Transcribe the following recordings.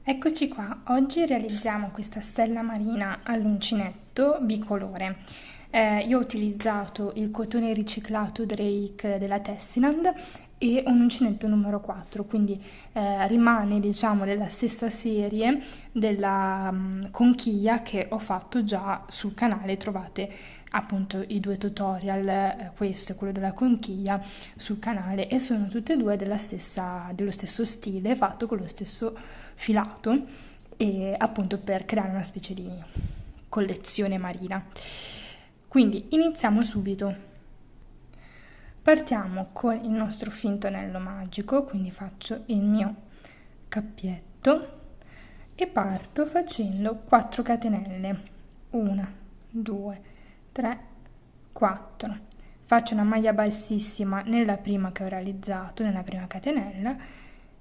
Eccoci qua, oggi realizziamo questa stella marina all'uncinetto bicolore. Io ho utilizzato il cotone riciclato Drake della Tessiland e un uncinetto numero 4, quindi rimane diciamo della stessa serie della conchiglia che ho fatto già sul canale. Trovate appunto i due tutorial, questo e quello della conchiglia, sul canale, e sono tutte e due dello stesso stile, fatto con lo stesso filato, e appunto per creare una specie di collezione marina. Quindi iniziamo subito. Partiamo con il nostro finto anello magico, quindi faccio il mio cappietto e parto facendo 4 catenelle. 1, 2, 3, 4. Faccio una maglia bassissima nella prima che ho realizzato, nella prima catenella,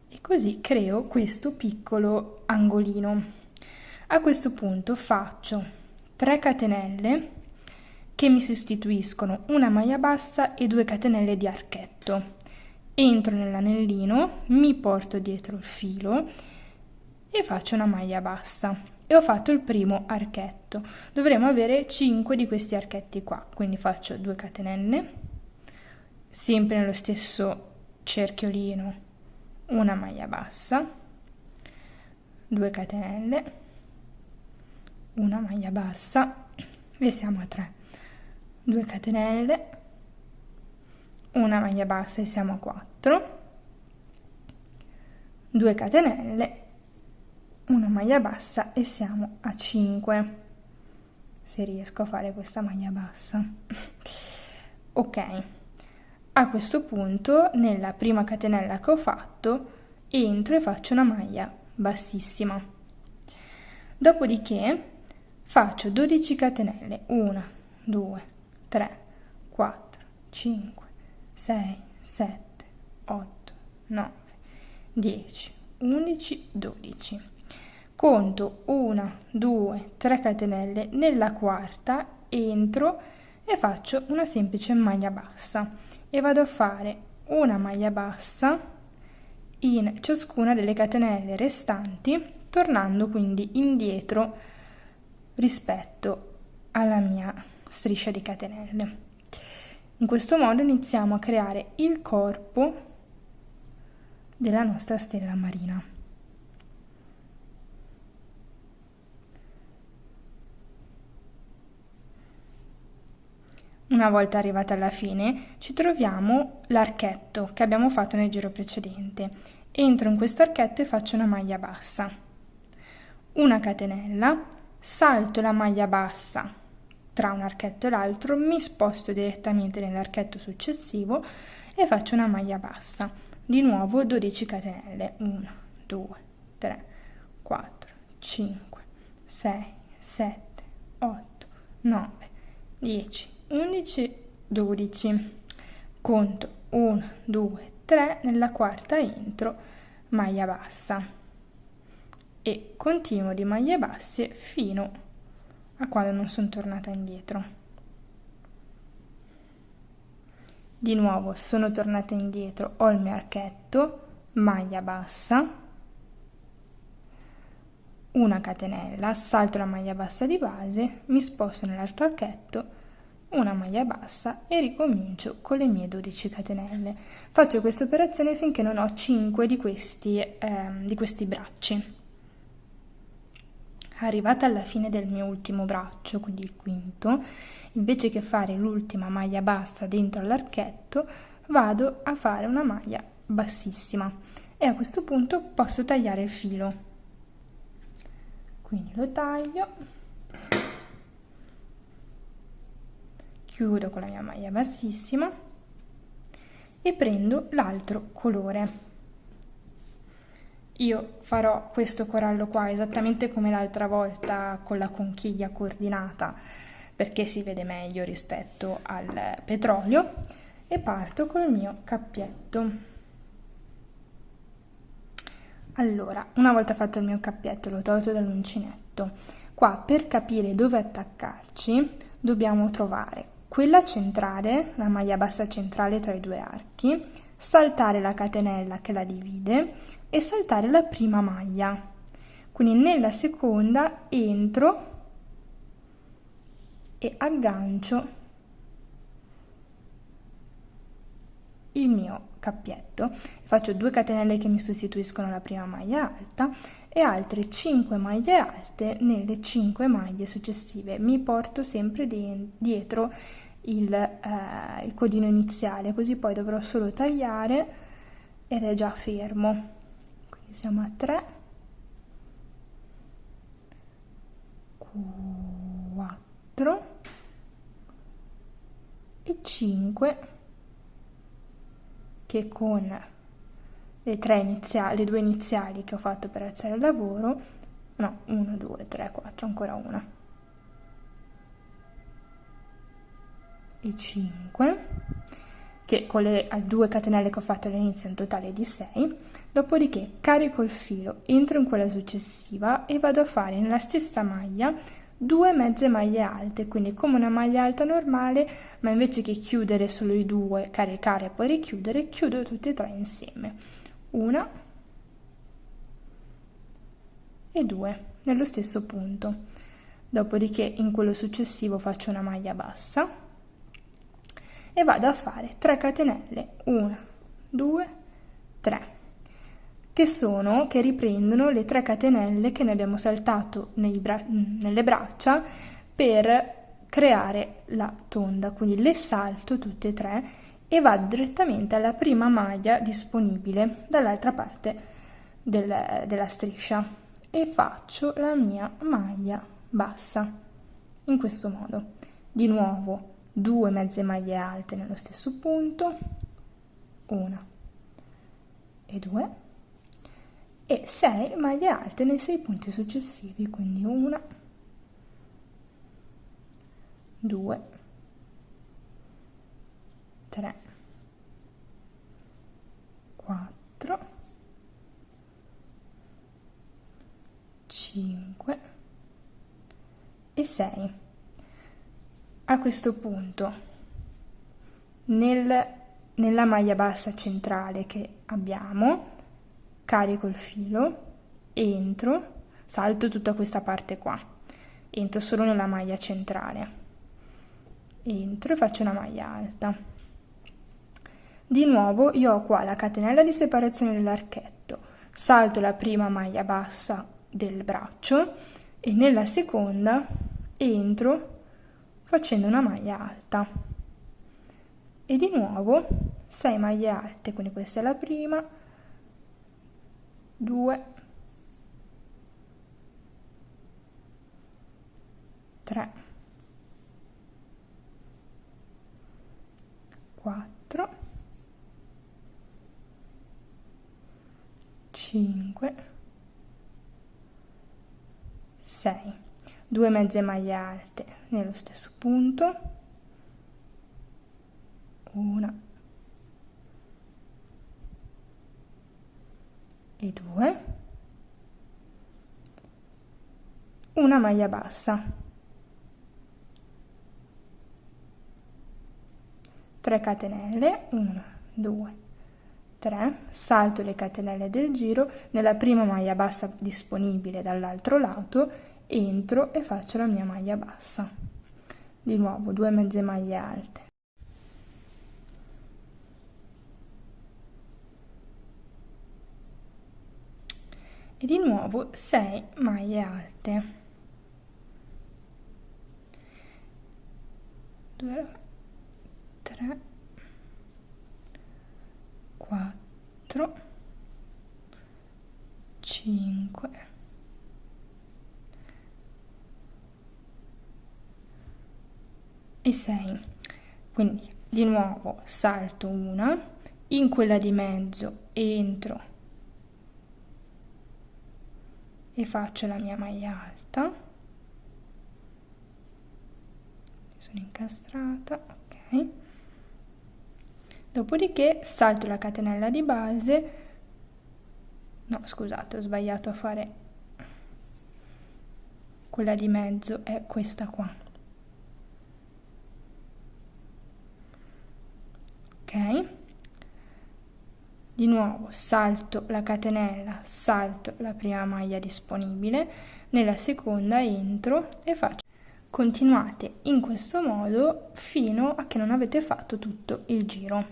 e così creo questo piccolo angolino. A questo punto faccio 3 catenelle che mi sostituiscono una maglia bassa e 2 catenelle di archetto. Entro nell'anellino, mi porto dietro il filo e faccio una maglia bassa, e ho fatto il primo archetto. Dovremo avere 5 di questi archetti qua, quindi faccio 2 catenelle, sempre nello stesso cerchiolino, una maglia bassa, 2 catenelle, una maglia bassa, e siamo a 3. 2 catenelle, una maglia bassa e siamo a 4, 2 catenelle, una maglia bassa e siamo a 5, se riesco a fare questa maglia bassa. Ok, a questo punto nella prima catenella che ho fatto entro e faccio una maglia bassissima, dopodiché faccio 12 catenelle, 1, 2, 3, 4, 5, 6, 7, 8, 9, 10, 11, 12. Conto 1, 2, 3 catenelle, nella quarta entro e faccio una semplice maglia bassa e vado a fare una maglia bassa in ciascuna delle catenelle restanti, tornando quindi indietro rispetto alla mia striscia di catenelle. In questo modo iniziamo a creare il corpo della nostra stella marina. Una volta arrivata alla fine ci troviamo l'archetto che abbiamo fatto nel giro precedente. Entro in questo archetto e faccio una maglia bassa, una catenella, salto la maglia bassa tra un archetto e l'altro, mi sposto direttamente nell'archetto successivo e faccio una maglia bassa. Di nuovo 12 catenelle, 1, 2, 3, 4, 5, 6, 7, 8, 9, 10, 11, 12. Conto 1, 2, 3, nella quarta entro, maglia bassa e continuo di maglie basse fino a quando non sono tornata indietro. Di nuovo sono tornata indietro, ho il mio archetto, maglia bassa, una catenella, salto la maglia bassa di base, mi sposto nell'altro archetto, una maglia bassa e ricomincio con le mie 12 catenelle. Faccio questa operazione finché non ho 5 di questi bracci. Arrivata alla fine del mio ultimo braccio, quindi il quinto, invece che fare l'ultima maglia bassa dentro all'archetto, vado a fare una maglia bassissima e a questo punto posso tagliare il filo. Quindi lo taglio, chiudo con la mia maglia bassissima e prendo l'altro colore. Io farò questo corallo qua esattamente come l'altra volta, con la conchiglia coordinata, perché si vede meglio rispetto al petrolio, e parto col mio cappietto. Allora, una volta fatto il mio cappietto, l'ho tolto dall'uncinetto. Qua, per capire dove attaccarci, dobbiamo trovare quella centrale, la maglia bassa centrale tra i due archi, saltare la catenella che la divide e saltare la prima maglia. quindi nella seconda entro e aggancio il mio cappietto, faccio 2 catenelle che mi sostituiscono la prima maglia alta e altre 5 maglie alte nelle 5 maglie successive. Mi porto sempre dietro il codino iniziale, così poi dovrò solo tagliare ed è già fermo. Quindi siamo a 3, 4 e 5, che con le 2 iniziali che ho fatto per alzare il lavoro, no, 1, 2, 3, 4, ancora una, e 5, che con le 2 catenelle che ho fatto all'inizio è un totale di 6, dopodiché carico il filo, entro in quella successiva e vado a fare nella stessa maglia 2 mezze maglie alte, quindi come una maglia alta normale, ma invece che chiudere solo i 2, caricare e poi richiudere, chiudo tutti e 3 insieme. 1 e 2 nello stesso punto, dopodiché in quello successivo faccio una maglia bassa e vado a fare 3 catenelle, 1, 2, 3, che riprendono le 3 catenelle che ne abbiamo saltato nelle braccia per creare la tonda, quindi le salto tutte e 3 e vado direttamente alla prima maglia disponibile dall'altra parte della striscia e faccio la mia maglia bassa in questo modo. Di nuovo 2 mezze maglie alte nello stesso punto, 1 e 2, e 6 maglie alte nei 6 punti successivi, quindi 1, 2, 3, 4, 5 e 6. A questo punto nella maglia bassa centrale che abbiamo carico il filo, entro, salto tutta questa parte qua, entro solo nella maglia centrale, entro e faccio una maglia alta. Di nuovo io ho qua la catenella di separazione dell'archetto, salto la prima maglia bassa del braccio e nella seconda entro facendo una maglia alta e di nuovo 6 maglie alte, quindi questa è la prima, 2, 3, 4, 5, 6, 2 mezze maglie alte nello stesso punto, 1 e 2, una maglia bassa, 3 catenelle, 1, 2, 3, salto le catenelle del giro, nella prima maglia bassa disponibile dall'altro lato, entro e faccio la mia maglia bassa. Di nuovo 2 mezze maglie alte. E di nuovo 6 maglie alte. 2, 3, 4, 5 e 6. Quindi di nuovo salto una, in quella di mezzo entro e faccio la mia maglia alta, sono incastrata, ok, dopodiché salto la catenella di base, no scusate ho sbagliato a fare quella di mezzo, è questa qua, ok, Di nuovo salto la catenella, salto la prima maglia disponibile, nella seconda entro e faccio. Continuate in questo modo fino a che non avete fatto tutto il giro.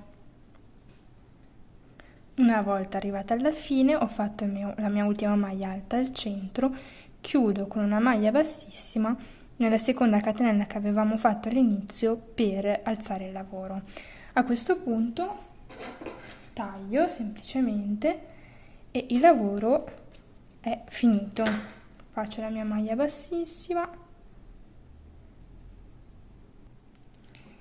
Una volta arrivata alla fine ho fatto la mia ultima maglia alta al centro, chiudo con una maglia bassissima nella seconda catenella che avevamo fatto all'inizio per alzare il lavoro. A questo punto taglio semplicemente e il lavoro è finito. Faccio la mia maglia bassissima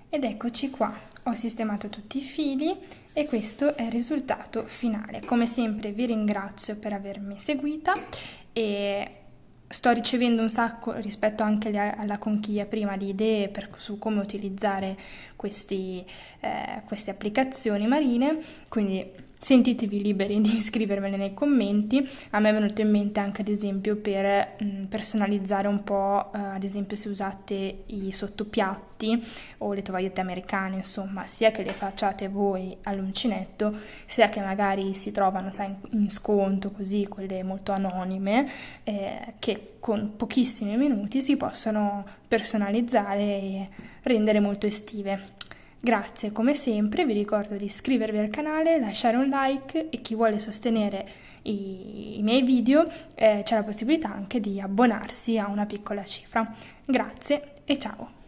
ed eccoci qua, ho sistemato tutti i fili e questo è il risultato finale. Come sempre vi ringrazio per avermi seguita e sto ricevendo un sacco rispetto anche alla conchiglia prima di idee su come utilizzare queste applicazioni marine, quindi sentitevi liberi di scrivermele nei commenti. A me è venuto in mente anche ad esempio per personalizzare un po', ad esempio se usate i sottopiatti o le tovagliette americane, insomma, sia che le facciate voi all'uncinetto, sia che magari si trovano, sai, in sconto, così, quelle molto anonime, che con pochissimi minuti si possono personalizzare e rendere molto estive. Grazie, come sempre vi ricordo di iscrivervi al canale, lasciare un like e chi vuole sostenere i miei video c'è la possibilità anche di abbonarsi a una piccola cifra. Grazie e ciao!